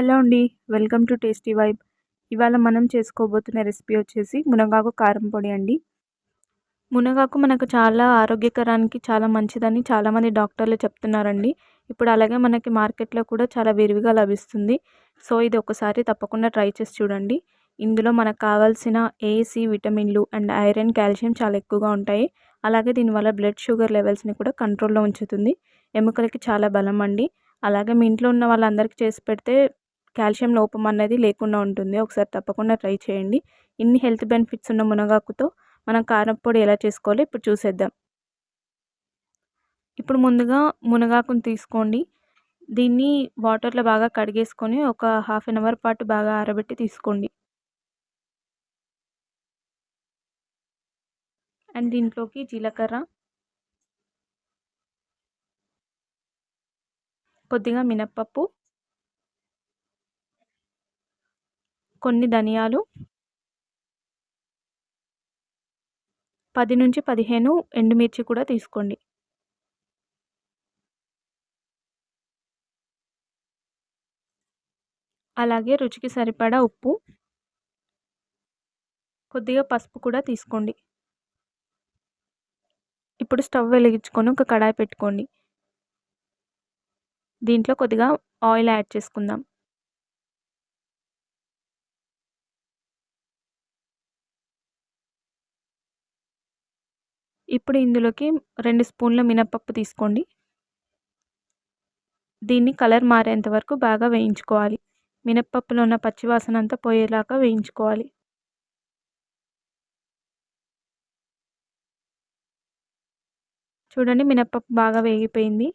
Hello అండి. Welcome to tasty vibe. ఇవాళ మనం చేసుకోబోతున్న రెసిపీ వచ్చేసి మునగాకు కారం పొడి అండి. మునగాకు మనకు చాలా ఆరోగ్యకరానికి చాలా మంచిదని చాలామంది డాక్టర్లు చెప్తున్నారండి. ఇప్పుడు అలాగే మనకి మార్కెట్‌లో కూడా చాలా విరివిగా లభిస్తుంది. సో, ఇది ఒకసారి తప్పకుండా ట్రై చేసి చూడండి. ఇందులో మనకు కావాల్సిన ఏ, సి విటమిన్‌లు అండ్ ఐరన్, కాల్షియం చాలా ఎక్కువగా ఉంటాయి. అలాగే దీనివల్ల బ్లడ్ షుగర్ లెవెల్స్‌ని కూడా కంట్రోల్‌లో ఉంచుతుంది. ఎముకలకి చాలా బలం అండి. అలాగే మీ ఇంట్లో ఉన్న వాళ్ళందరికీ చేసి పెడితే కాల్షియం లోపం అనేది లేకుండా ఉంటుంది. ఒకసారి తప్పకుండా ట్రై చేయండి. ఇన్ని హెల్త్ బెనిఫిట్స్ ఉన్న మునగాకుతో మనం కారం పొడి ఎలా చేసుకోవాలో ఇప్పుడు చూసేద్దాం. ఇప్పుడు ముందుగా మునగాకుని తీసుకోండి. దీన్ని వాటర్‌లో బాగా కడిగేసుకొని ఒక హాఫ్ అన్ అవర్ పాటు బాగా ఆరబెట్టి తీసుకోండి. అండ్ దీంట్లోకి జీలకర్ర, కొద్దిగా మినపప్పు, కొన్ని ధనియాలు, 10-15 ఎండుమిర్చి కూడా తీసుకోండి. అలాగే రుచికి సరిపడా ఉప్పు, కొద్దిగా పసుపు కూడా తీసుకోండి. ఇప్పుడు స్టవ్ వెలిగించుకొని ఒక కడాయి పెట్టుకోండి. దీంట్లో కొద్దిగా ఆయిల్ యాడ్ చేసుకుందాం. ఇప్పుడు ఇందులోకి 2 స్పూన్ల మినపప్పు తీసుకోండి. దీన్ని కలర్ మారేంత వరకు బాగా వేయించుకోవాలి. మినపప్పులో ఉన్న పచ్చివాసన అంతా పోయేలాగా వేయించుకోవాలి. చూడండి, మినపప్పు బాగా వేగిపోయింది.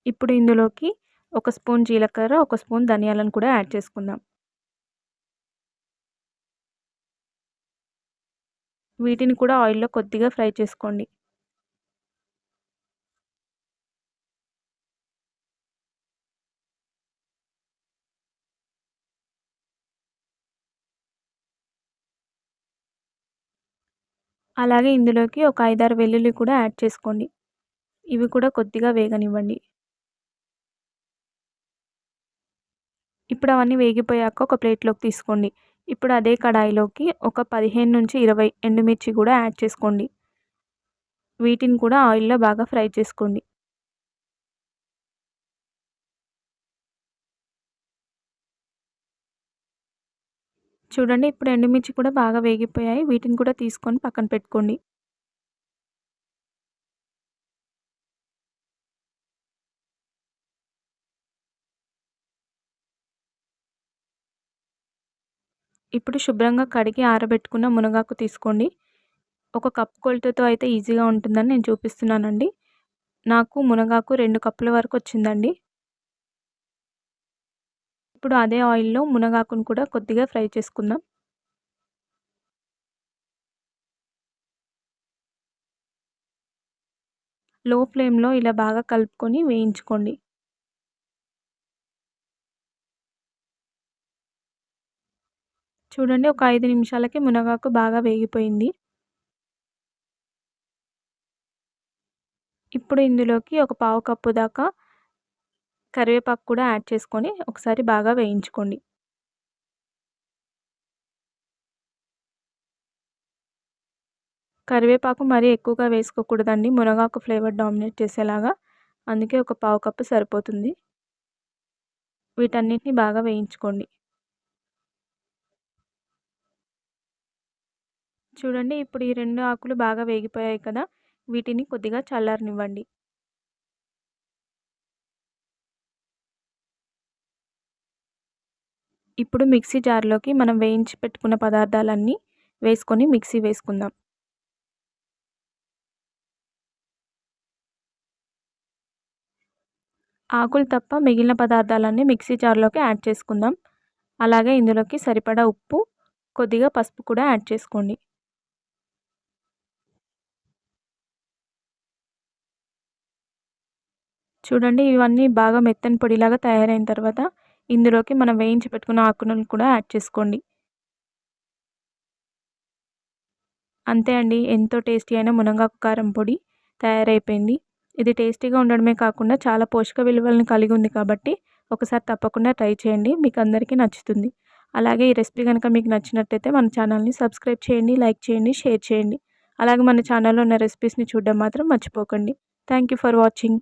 ఇప్పుడు ఇందులోకి ఒక స్పూన్ జీలకర్ర, ఒక స్పూన్ ధనియాలను కూడా యాడ్ చేసుకుందాం. వీటిని కూడా ఆయిల్‌లో కొద్దిగా ఫ్రై చేసుకోండి. అలాగే ఇందులోకి ఒక 5, 6 వెల్లుల్లి కూడా యాడ్ చేసుకోండి. ఇవి కూడా కొద్దిగా వేగనివ్వండి. ఇప్పుడు అవన్నీ వేగిపోయాక ఒక ప్లేట్‌లోకి తీసుకోండి. ఇప్పుడు అదే కడాయిలోకి ఒక 15-20 ఎండుమిర్చి కూడా యాడ్ చేసుకోండి. వీటిని కూడా ఆయిల్‌లో బాగా ఫ్రై చేసుకోండి. చూడండి, ఇప్పుడు ఎండుమిర్చి కూడా బాగా వేగిపోయాయి. వీటిని కూడా తీసుకొని పక్కన పెట్టుకోండి. ఇప్పుడు శుభ్రంగా కడిగి ఆరబెట్టుకున్న మునగాకు తీసుకోండి. ఒక కప్ కొలతతో అయితే ఈజీగా ఉంటుందని నేను చూపిస్తున్నానండి. నాకు మునగాకు 2 కప్పుల వరకు వచ్చిందండి. ఇప్పుడు అదే ఆయిల్‌లో మునగాకును కూడా కొద్దిగా ఫ్రై చేసుకుందాం. లో ఫ్లేమ్‌లో ఇలా బాగా కలుపుకొని వేయించుకోండి. చూడండి, ఒక 5 నిమిషాలకి మునగాకు బాగా వేగిపోయింది. ఇప్పుడు ఇందులోకి ఒక పావు కప్పు దాకా కరివేపాకు కూడా యాడ్ చేసుకొని ఒకసారి బాగా వేయించుకోండి. కరివేపాకు మరీ ఎక్కువగా వేసుకోకూడదండి. మునగాకు ఫ్లేవర్ డామినేట్ చేసేలాగా. అందుకే ఒక పావు కప్పు సరిపోతుంది. వీటన్నిటిని బాగా వేయించుకోండి. చూడండి, ఇప్పుడు ఈ 2 ఆకులు బాగా వేగిపోయాయి కదా! వీటిని కొద్దిగా చల్లారనివ్వండి. ఇప్పుడు మిక్సీ జార్‌లోకి మనం వేయించి పెట్టుకున్న పదార్థాలన్నీ వేసుకొని మిక్సీ వేసుకుందాం. ఆకులు తప్ప మిగిలిన పదార్థాలన్నీ మిక్సీ జార్‌లోకి యాడ్ చేసుకుందాం. అలాగే ఇందులోకి సరిపడా ఉప్పు, కొద్దిగా పసుపు కూడా యాడ్ చేసుకోండి. చూడండి, ఇవన్నీ బాగా మెత్తని పొడిలాగా తయారైన తర్వాత ఇందులోకి మనం వేయించి పెట్టుకున్న ఆకులను కూడా యాడ్ చేసుకోండి. అంతే అండి. ఎంతో టేస్టీ అయిన మునగాకు కారం పొడి తయారైపోయింది. ఇది టేస్టీగా ఉండడమే కాకుండా చాలా పోషక విలువలను కలిగి ఉంది కాబట్టి ఒకసారి తప్పకుండా ట్రై చేయండి. మీకు అందరికీ నచ్చుతుంది. అలాగే ఈ రెసిపీ గనుక మీకు నచ్చినట్టయితే మన ఛానల్‌ని సబ్స్క్రైబ్ చేయండి, లైక్ చేయండి, షేర్ చేయండి. అలాగే మన ఛానల్‌లో ఉన్న రెసిపీస్‌ని చూడడం మాత్రం మర్చిపోకండి. Thank you for watching.